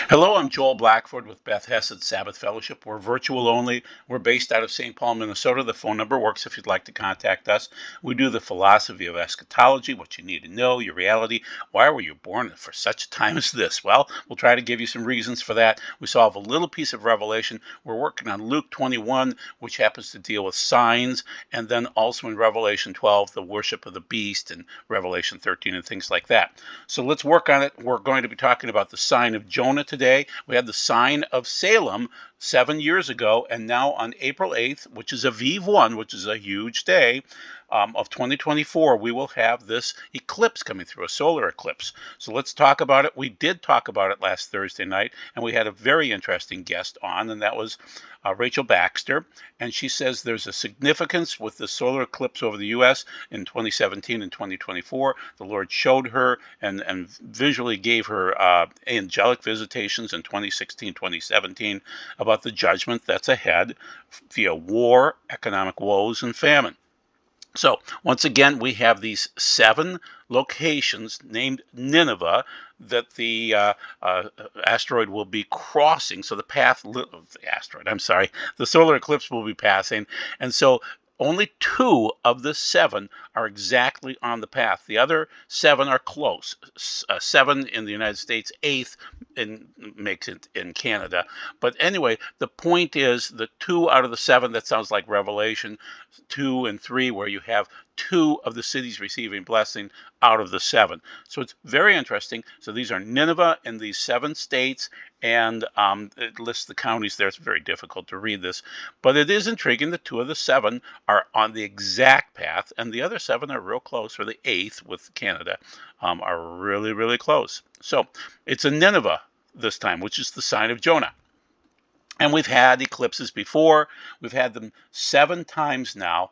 Hello, I'm Joel Blackford with Beth Hesed Sabbath Fellowship. We're virtual only. We're based out of St. Paul, Minnesota. The phone number works if you'd like to contact us. We do the philosophy of eschatology, what you need to know, your reality. Why were you born for such a time as this? Well, we'll try to give you some reasons for that. We solve a little piece of Revelation. We're working on Luke 21, which happens to deal with signs, and then also in Revelation 12, the worship of the beast, and Revelation 13, and things like that. So let's work on it. We're going to be talking about the sign of Jonah today. We had the sign of Salem 7 years ago, and now on April 8th, which is Aviv 1, which is a huge day of 2024, we will have this eclipse coming through, a solar eclipse. So let's talk about it. We did talk about it last Thursday night, and we had a very interesting guest on, and that was Rachel Baxter. And she says there's a significance with the solar eclipse over the U.S. in 2017 and 2024. The Lord showed her and visually gave her angelic visitations in 2016, 2017 about the judgment that's ahead via war, economic woes, and famine. So once again, we have these 7 locations named Nineveh that the asteroid will be crossing. So the solar eclipse will be passing. And so only 2 of the 7 are exactly on the path. The other 7 are close. 7 in the United States, 8th makes it in Canada. But anyway, the point is the 2 out of the 7, that sounds like Revelation 2 and 3, where you have 2 of the cities receiving blessing out of the 7. So it's very interesting. So these are Nineveh in these 7 states, and it lists the counties there. It's very difficult to read this, but it is intriguing that 2 of the 7 are on the exact path, and the other 7 are real close, or the 8th with Canada are really, really close. So it's a Nineveh this time, which is the sign of Jonah. And we've had eclipses before. We've had them 7 times now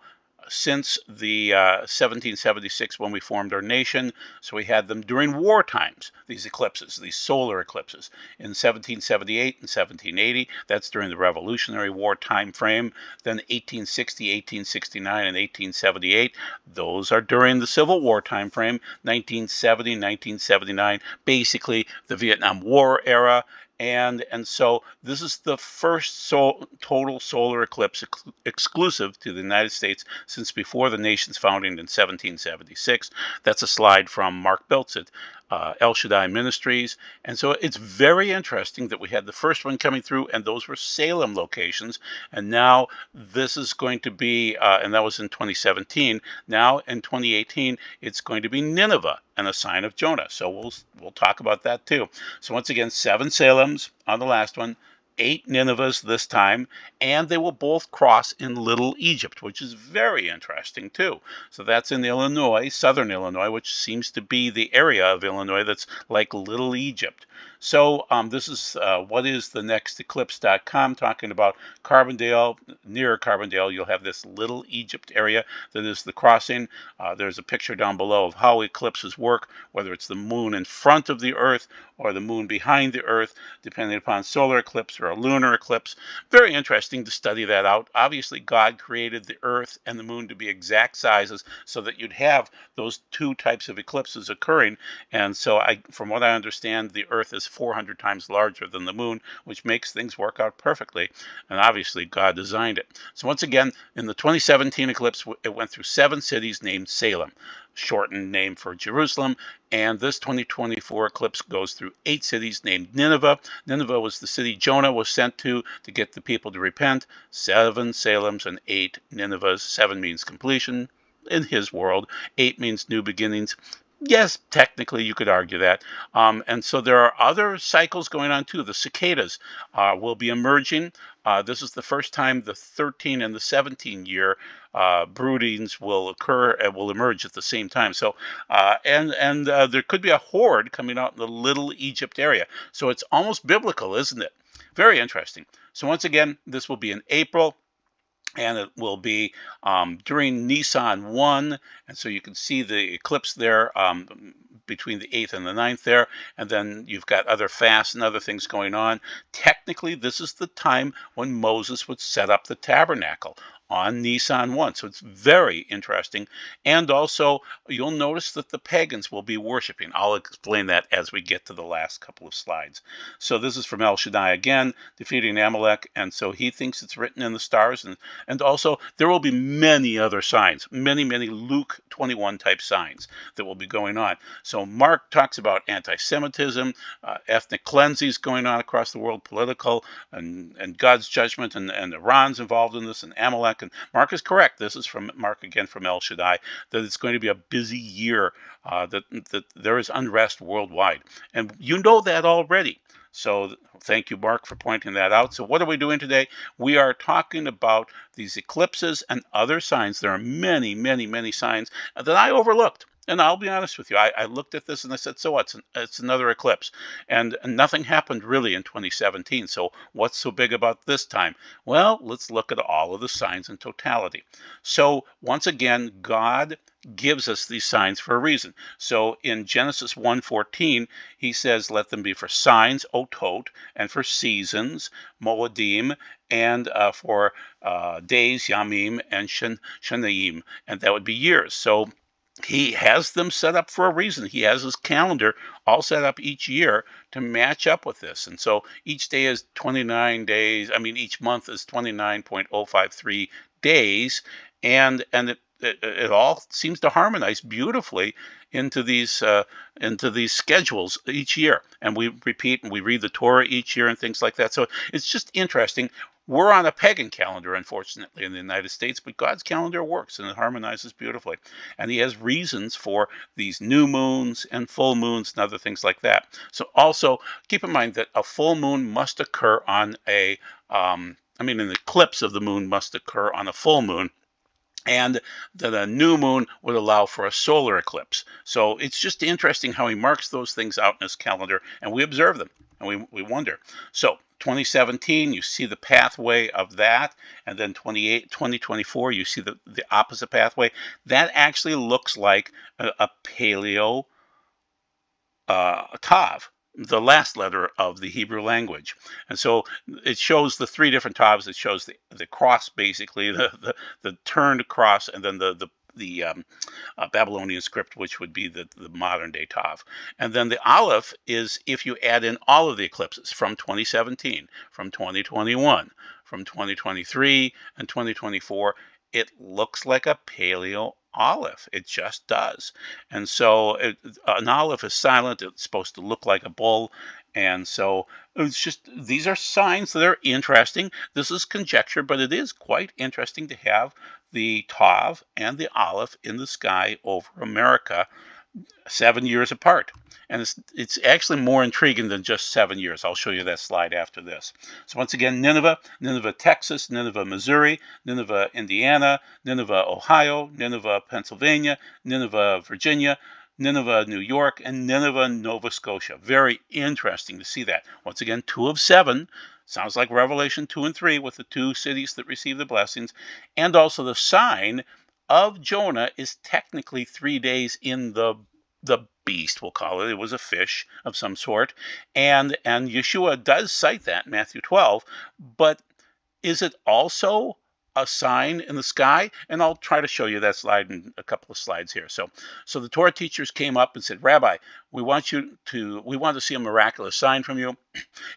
since the 1776 when we formed our nation. So we had them during war times, these eclipses, these solar eclipses, in 1778 and 1780. That's during the Revolutionary War time frame. Then 1860, 1869, and 1878. Those are during the Civil War time frame, 1970, 1979, basically the Vietnam War era. And so this is the first total solar eclipse exclusive to the United States since before the nation's founding in 1776. That's a slide from Mark Biltz at El Shaddai Ministries. And so it's very interesting that we had the first one coming through, and those were Salem locations. And now this is going to be, and that was in 2017. Now in 2018, it's going to be Nineveh and a sign of Jonah. So we'll talk about that too. So once again, 7 Salems on the last one, 8 Ninevehs this time, and they will both cross in Little Egypt, which is very interesting too. So that's in Illinois, southern Illinois, which seems to be the area of Illinois that's like Little Egypt. So this is what is the next eclipse.com, talking about Carbondale. Near Carbondale, you'll have this Little Egypt area that is the crossing. There's a picture down below of how eclipses work, whether it's the moon in front of the Earth or the moon behind the Earth, depending upon solar eclipse or a lunar eclipse. Very interesting to study that out. Obviously, God created the Earth and the moon to be exact sizes so that you'd have those 2 types of eclipses occurring. And so from what I understand, the Earth is 400 times larger than the moon, which makes things work out perfectly. And obviously, God designed it. So once again, in the 2017 eclipse, it went through 7 cities named Salem, shortened name for Jerusalem. And this 2024 eclipse goes through 8 cities named Nineveh. Nineveh was the city Jonah was sent to get the people to repent. 7 Salems and 8 Ninevehs. 7 means completion in his world. 8 means new beginnings. Yes, technically you could argue that. And so there are other cycles going on too. The cicadas will be emerging. This is the first time the 13 and the 17 year broodings will occur and will emerge at the same time. So there could be a horde coming out in the Little Egypt area. So it's almost biblical, isn't it? Very interesting. So once again, this will be in April. And it will be during Nisan 1, and so you can see the eclipse there between the 8th and the 9th there, and then you've got other fasts and other things going on. Technically, this is the time when Moses would set up the tabernacle. on Nisan 1. So it's very interesting. And also, you'll notice that the pagans will be worshiping. I'll explain that as we get to the last couple of slides. So this is from El Shaddai again, defeating Amalek. And so he thinks it's written in the stars. And also, there will be many other signs, many Luke 21 type signs that will be going on. So Mark talks about anti-Semitism, ethnic cleansings going on across the world, political, and God's judgment, and Iran's involved in this, and Amalek. And Mark is correct. This is from Mark again from El Shaddai, that it's going to be a busy year, that there is unrest worldwide. And you know that already. So thank you, Mark, for pointing that out. So what are we doing today? We are talking about these eclipses and other signs. There are many signs that I overlooked. And I'll be honest with you, I looked at this and I said, so what? It's another eclipse. And nothing happened really in 2017. So what's so big about this time? Well, let's look at all of the signs in totality. So once again, God gives us these signs for a reason. So in Genesis 1:14, he says, let them be for signs, otot, and for seasons, moedim, and for days, yamim, and shanaim, and that would be years. So he has them set up for a reason. He has his calendar all set up each year to match up with this. And so each day is 29 days. I mean, each month is 29.053 days. And it all seems to harmonize beautifully into these schedules each year. And we repeat and we read the Torah each year and things like that. So it's just interesting. We're on a pagan calendar, unfortunately, in the United States, but God's calendar works and it harmonizes beautifully. And he has reasons for these new moons and full moons and other things like that. So also keep in mind that a full moon must occur on an eclipse of the moon must occur on a full moon, and that a new moon would allow for a solar eclipse. So it's just interesting how he marks those things out in his calendar, and we observe them, and we wonder. So 2017, you see the pathway of that, and then 2024, you see the opposite pathway. That actually looks like a paleo tav, the last letter of the Hebrew language. And so it shows the three different tavs. It shows the cross, basically, the turned cross, and then the Babylonian script, which would be the modern day tav. And then the aleph is if you add in all of the eclipses from 2017, from 2021, from 2023, and 2024, it looks like a paleo aleph. It just does. And so an aleph is silent. It's supposed to look like a bull. And so it's just, these are signs that are interesting. This is conjecture, but it is quite interesting to have the tav and the aleph in the sky over America 7 years apart. And it's actually more intriguing than just 7 years. I'll show you that slide after this. So once again, Nineveh, Texas, Nineveh, Missouri, Nineveh, Indiana, Nineveh, Ohio, Nineveh, Pennsylvania, Nineveh, Virginia, Nineveh, New York, and Nineveh, Nova Scotia. Very interesting to see that. Once again, 2 of 7. Sounds like Revelation 2 and 3 with the 2 cities that receive the blessings. And also the sign of Jonah is technically 3 days in the beast, we'll call it. It was a fish of some sort. And Yeshua does cite that in Matthew 12. But is it also a sign in the sky? And I'll try to show you that slide in a couple of slides here. So the Torah teachers came up and said, Rabbi, we want to see a miraculous sign from you.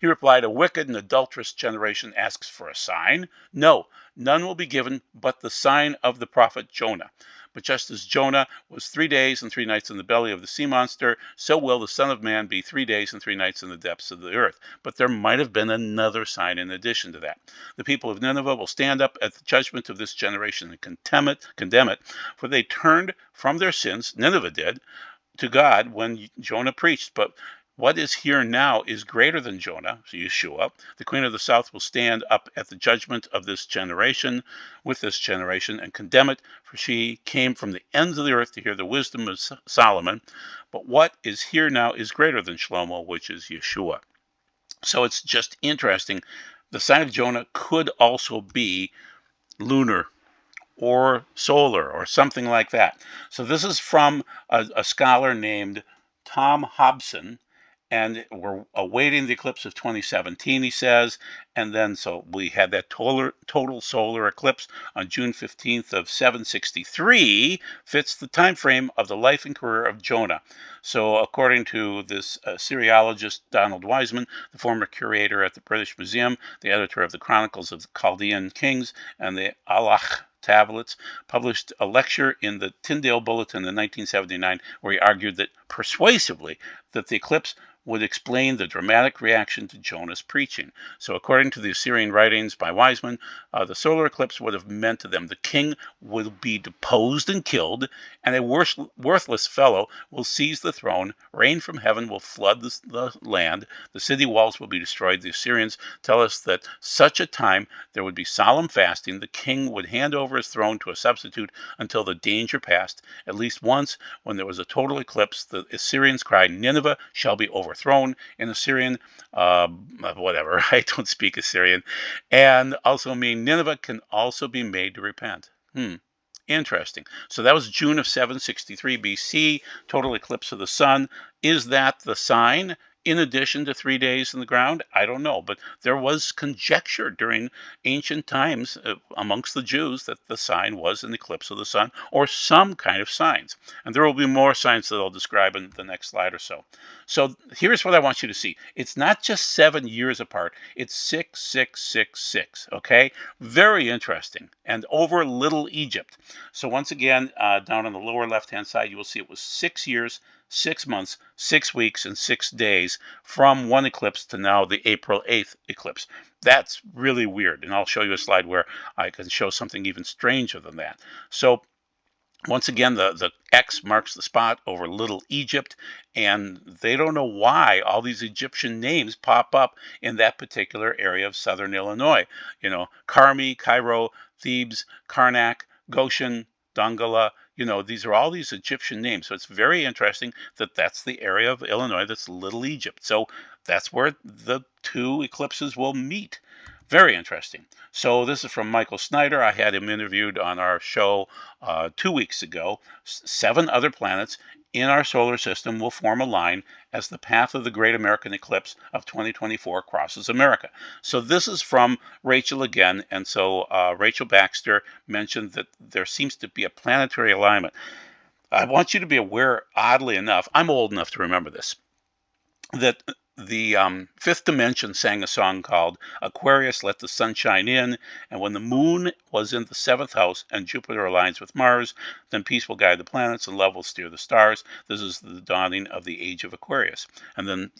He replied, a wicked and adulterous generation asks for a sign. No, none will be given but the sign of the prophet Jonah. But just as Jonah was 3 days and 3 nights in the belly of the sea monster, so will the Son of Man be 3 days and 3 nights in the depths of the earth. But there might have been another sign in addition to that. The people of Nineveh will stand up at the judgment of this generation and condemn it, for they turned from their sins, Nineveh did, to God when Jonah preached. But what is here now is greater than Jonah, so Yeshua. The queen of the south will stand up at the judgment of this generation, with this generation, and condemn it, for she came from the ends of the earth to hear the wisdom of Solomon. But what is here now is greater than Shlomo, which is Yeshua. So it's just interesting. The sign of Jonah could also be lunar or solar or something like that. So this is from a scholar named Tom Hobson. and we're awaiting the eclipse of 2017, he says. And then, so we had that total solar eclipse on June 15th of 763, fits the time frame of the life and career of Jonah. So according to this Syriologist Donald Wiseman, the former curator at the British Museum, the editor of the Chronicles of the Chaldean Kings and the Alach tablets, published a lecture in the Tyndale Bulletin in 1979 where he argued that persuasively that the eclipse would explain the dramatic reaction to Jonah's preaching. So according to the Assyrian writings by Wiseman, the solar eclipse would have meant to them the king will be deposed and killed, and a worthless fellow will seize the throne, rain from heaven will flood the land, the city walls will be destroyed. The Assyrians tell us that such a time there would be solemn fasting, the king would hand over his throne to a substitute until the danger passed. At least once, when there was a total eclipse, the Assyrians cried, Nineveh shall be overthrown. In Assyrian, whatever, I don't speak Assyrian, and also mean Nineveh can also be made to repent. Interesting. So that was June of 763 BC, total eclipse of the sun. Is that the sign? In addition to 3 days in the ground? I don't know, but there was conjecture during ancient times amongst the Jews that the sign was an eclipse of the sun or some kind of signs. And there will be more signs that I'll describe in the next slide or so. So here's what I want you to see. It's not just 7 years apart, it's 6666, okay? Very interesting. And over Little Egypt. So once again, down on the lower left-hand side, you will see it was 6 years, 6 months, 6 weeks, and 6 days from one eclipse to now the April 8th eclipse. That's really weird, and I'll show you a slide where I can show something even stranger than that. So once again, the X marks the spot over Little Egypt, and they don't know why all these Egyptian names pop up in that particular area of southern Illinois. You know, Carmi, Cairo, Thebes, Karnak, Goshen, Dongola, these are all these Egyptian names. So it's very interesting that that's the area of Illinois that's Little Egypt. So that's where the two eclipses will meet. Very interesting. So this is from Michael Snyder. I had him interviewed on our show 2 weeks ago. 7 other planets in our solar system will form a line as the path of the Great American Eclipse of 2024 crosses America. So this is from Rachel again. And so Rachel Baxter mentioned that there seems to be a planetary alignment. I want you to be aware, oddly enough, I'm old enough to remember this, that the Fifth Dimension sang a song called Aquarius, Let the Sun Shine In, and when the moon was in the 7th house and Jupiter aligns with Mars, then peace will guide the planets and love will steer the stars. This is the dawning of the age of Aquarius. And then,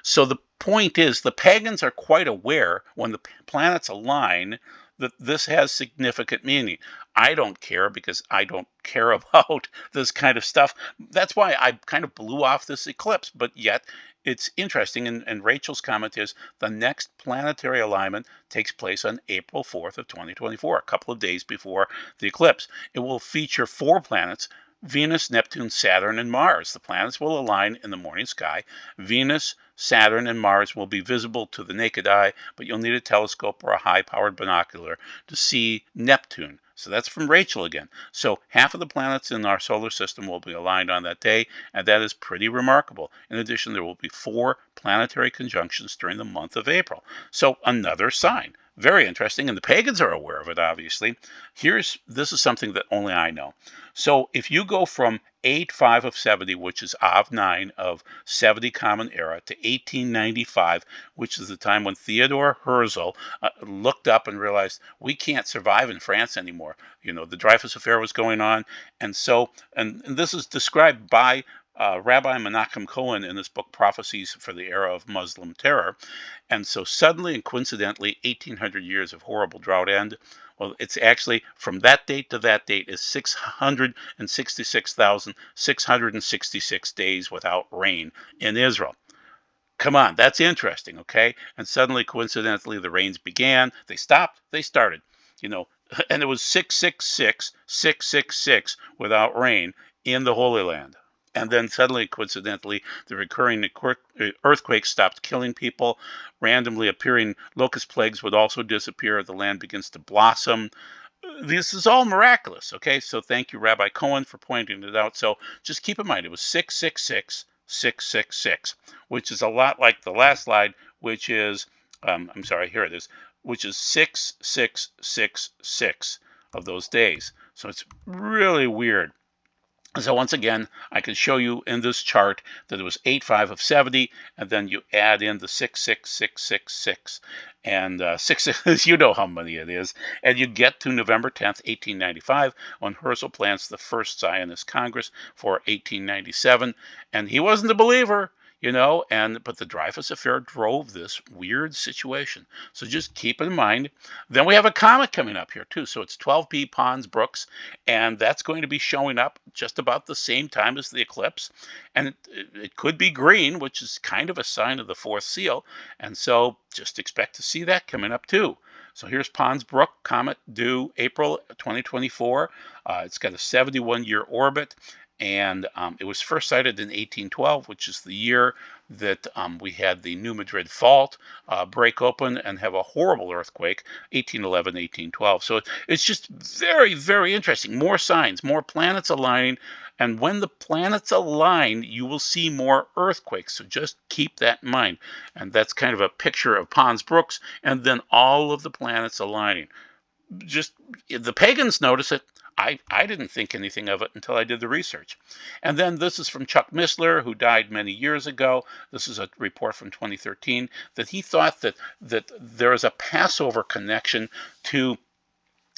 so the point is the pagans are quite aware when the planets align that this has significant meaning. I don't care because I don't care about this kind of stuff. That's why I kind of blew off this eclipse, but yet it's interesting, and Rachel's comment is the next planetary alignment takes place on April 4th of 2024, a couple of days before the eclipse. It will feature 4 planets, Venus, Neptune, Saturn, and Mars. The planets will align in the morning sky. Venus, Saturn, and Mars will be visible to the naked eye, but you'll need a telescope or a high-powered binocular to see Neptune. So that's from Rachel again. So half of the planets in our solar system will be aligned on that day, and that is pretty remarkable. In addition, there will be 4 planetary conjunctions during the month of April. So another sign. Very interesting, and the pagans are aware of it, obviously. This is something that only I know. So if you go from 8/5 of 70, which is Av 9 of 70 Common Era, to 1895, which is the time when Theodore Herzl looked up and realized we can't survive in France anymore. The Dreyfus Affair was going on, and so, and this is described by Rabbi Menachem Cohen in his book Prophecies for the Era of Muslim Terror. And so suddenly and coincidentally, 1800 years of horrible drought end. Well, it's actually from that date to that date is 666,666 days without rain in Israel. Come on, that's interesting, okay? And suddenly, coincidentally, the rains began. They stopped, they started, and it was 666 without rain in the Holy Land. And then suddenly, coincidentally, the recurring earthquakes stopped killing people. Randomly appearing locust plagues would also disappear. The land begins to blossom. This is all miraculous, okay? So thank you, Rabbi Cohen, for pointing it out. So just keep in mind, it was 666 666, which is a lot like the last slide, which is, I'm sorry, here it is, which is 6666 of those days. So it's really weird. So once again, I can show you in this chart that it was 85 of 70, and then you add in the 66666, and 66, you know how many it is, and you get to November 10th, 1895, when Herzl plans the first Zionist Congress for 1897, and he wasn't a believer. But the Dreyfus Affair drove this weird situation. So just keep it in mind. Then we have a comet coming up here too. So it's 12P Pons Brooks, and that's going to be showing up just about the same time as the eclipse. And it could be green, which is kind of a sign of the fourth seal. And so just expect to see that coming up too. So here's Pons Brook comet due April 2024. It's got a 71-year orbit. And it was first sighted in 1812, which is the year that we had the New Madrid Fault break open and have a horrible earthquake, 1811, 1812. So it's just very, very interesting. More signs, more planets aligning. And when the planets align, you will see more earthquakes. So just keep that in mind. And that's kind of a picture of Pons Brooks and then all of the planets aligning. Just the pagans notice it. I didn't think anything of it until I did the research. And then this is from Chuck Missler, who died many years ago. This is a report from 2013 that he thought that there is a Passover connection to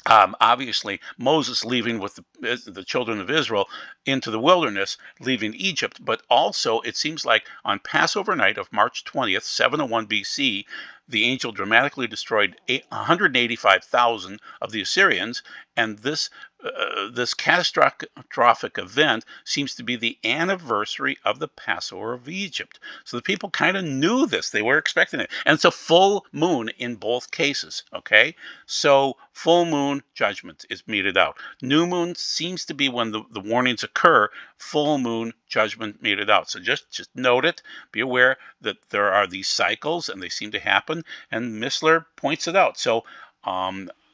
obviously Moses leaving with the children of Israel into the wilderness, leaving Egypt, but also it seems like on Passover night of March 20th, 701 BC, the angel dramatically destroyed 185,000 of the Assyrians, and this catastrophic event seems to be the anniversary of the Passover of Egypt. So the people kind of knew this. They were expecting it. And it's a full moon in both cases, okay? So full moon judgment is meted out. New moon seems to be when the warnings occur. Full moon judgment meted out. So just note it. Be aware that there are these cycles and they seem to happen. And Missler points it out. So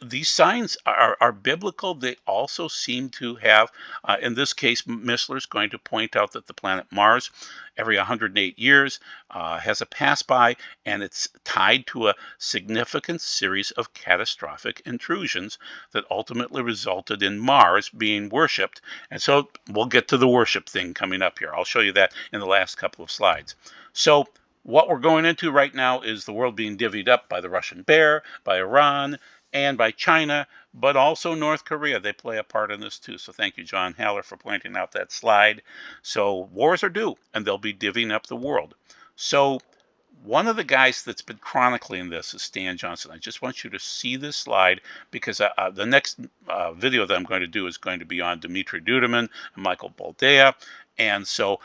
these signs are biblical. They also seem to have, in this case, Missler's going to point out that the planet Mars, every 108 years, has a pass-by, and it's tied to a significant series of catastrophic intrusions that ultimately resulted in Mars being worshipped. And so we'll get to the worship thing coming up here. I'll show you that in the last couple of slides. So what we're going into right now is the world being divvied up by the Russian bear, by Iran, and by China, but also North Korea. They play a part in this too. So thank you, John Haller, for pointing out that slide. So wars are due, and they'll be divvying up the world. So one of the guys that's been chronicling this is Stan Johnson. I just want you to see this slide because the next video that I'm going to do is going to be on Dmitry Duduman and Michael Boldea. And so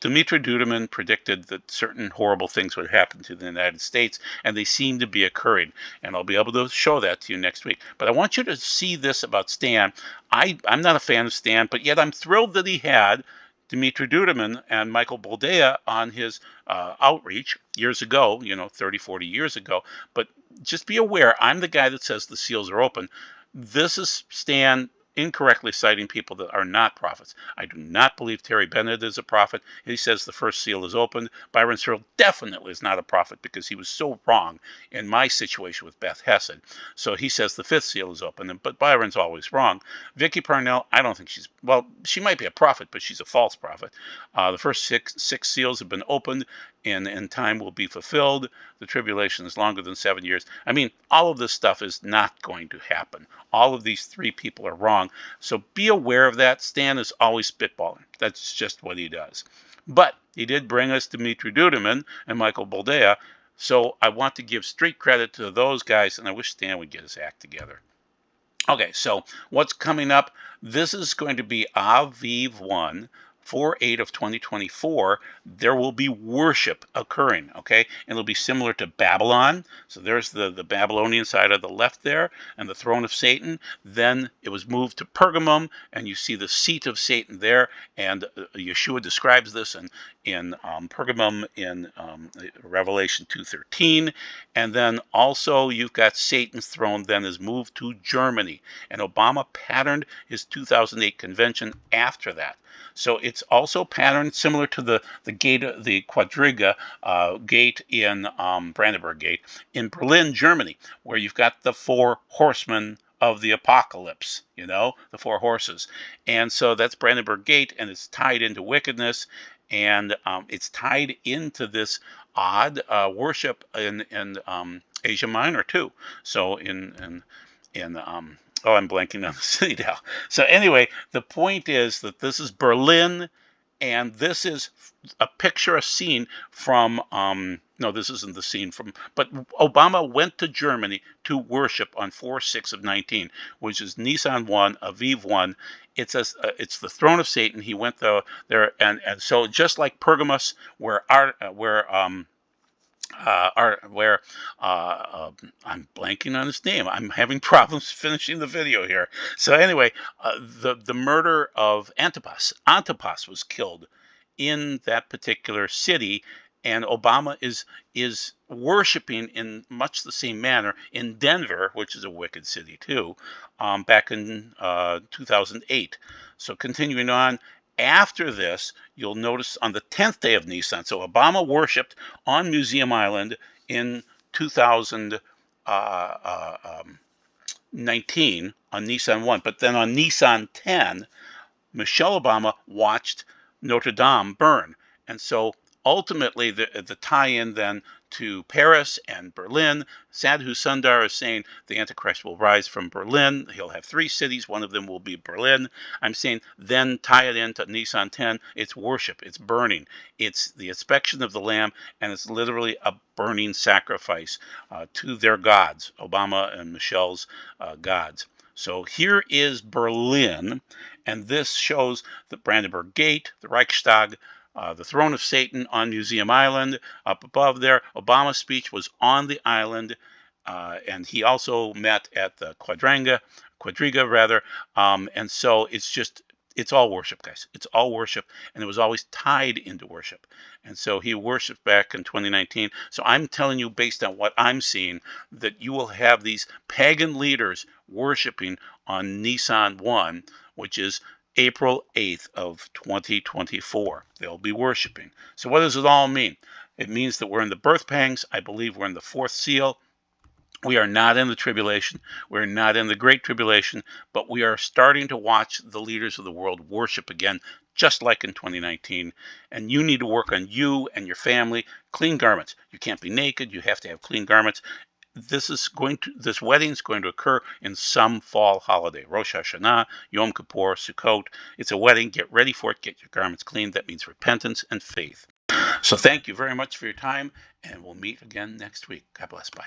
Dmitry Duduman predicted that certain horrible things would happen to the United States, and they seem to be occurring. And I'll be able to show that to you next week. But I want you to see this about Stan. I'm not a fan of Stan, but yet I'm thrilled that he had Dmitry Duduman and Michael Boldea on his outreach years ago, 30, 40 years ago. But just be aware, I'm the guy that says the seals are open. This is Stan incorrectly citing people that are not prophets. I do not believe Terry Bennett is a prophet. He says the first seal is opened. Byron Searle definitely is not a prophet because he was so wrong in my situation with Beth Hesed. So he says the fifth seal is open, but Byron's always wrong. Vicky Parnell, I don't think she might be a prophet, but she's a false prophet. The first six seals have been opened, and in time will be fulfilled. The tribulation is longer than 7 years. I mean, all of this stuff is not going to happen. All of these three people are wrong. So be aware of that. Stan is always spitballing. That's just what he does. But he did bring us Dmitry Duduman and Michael Boldea. So I want to give street credit to those guys, and I wish Stan would get his act together. Okay, so what's coming up? This is going to be Aviv 1. 4/8 of 2024, there will be worship occurring, okay? And it'll be similar to Babylon. So there's the Babylonian side of the left there and the throne of Satan. Then it was moved to Pergamum, and you see the seat of Satan there. And Yeshua describes this in Pergamum in Revelation 2:13. And then also you've got Satan's throne then is moved to Germany. And Obama patterned his 2008 convention after that. So it's also patterned similar to the gate, the Quadriga gate in Brandenburg Gate in Berlin, Germany, where you've got the four horsemen of the apocalypse, you know, the four horses. And so that's Brandenburg Gate, and it's tied into wickedness, and it's tied into this odd worship in Asia Minor too. So in oh, I'm blanking on the city now. So anyway, the point is that this is Berlin, and this is a picture, a scene from no, this isn't the scene from, but Obama went to Germany to worship on 4/6 of 19, which is Nisan 1, Aviv 1. It's the throne of Satan. He went there, and so just like Pergamos, where I'm blanking on his name. I'm having problems finishing the video here. So anyway, the murder of Antipas. Antipas was killed in that particular city, and Obama is worshiping in much the same manner in Denver, which is a wicked city too, back in 2008. So continuing on. After this, you'll notice on the 10th day of Nisan, so Obama worshipped on Museum Island in 2019 on Nisan 1, but then on Nisan 10, Michelle Obama watched Notre Dame burn. And so ultimately, the tie-in then to Paris and Berlin, Sadhu Sundar is saying the Antichrist will rise from Berlin. He'll have three cities. One of them will be Berlin. I'm saying then tie it into Nisan 10. It's worship. It's burning. It's the inspection of the Lamb, and it's literally a burning sacrifice to their gods, Obama and Michelle's gods. So here is Berlin, and this shows the Brandenburg Gate, the Reichstag, the throne of Satan on Museum Island. Up above there, Obama's speech was on the island, and he also met at the Quadriga rather. And so it's all worship, guys. It's all worship, and it was always tied into worship. And so he worshiped back in 2019. So I'm telling you, based on what I'm seeing, that you will have these pagan leaders worshiping on Nisan 1, which is April 8th of 2024. They'll be worshiping. So what does it all mean? It means that we're in the birth pangs. I believe we're in the fourth seal. We are not in the tribulation. We're not in the great tribulation, but we are starting to watch the leaders of the world worship again, just like in 2019. And you need to work on you and your family. Clean garments. You can't be naked. You have to have clean garments. This wedding is going to occur in some fall holiday. Rosh Hashanah, Yom Kippur, Sukkot. It's a wedding. Get ready for it. Get your garments clean. That means repentance and faith. So thank you very much for your time, and we'll meet again next week. God bless. Bye.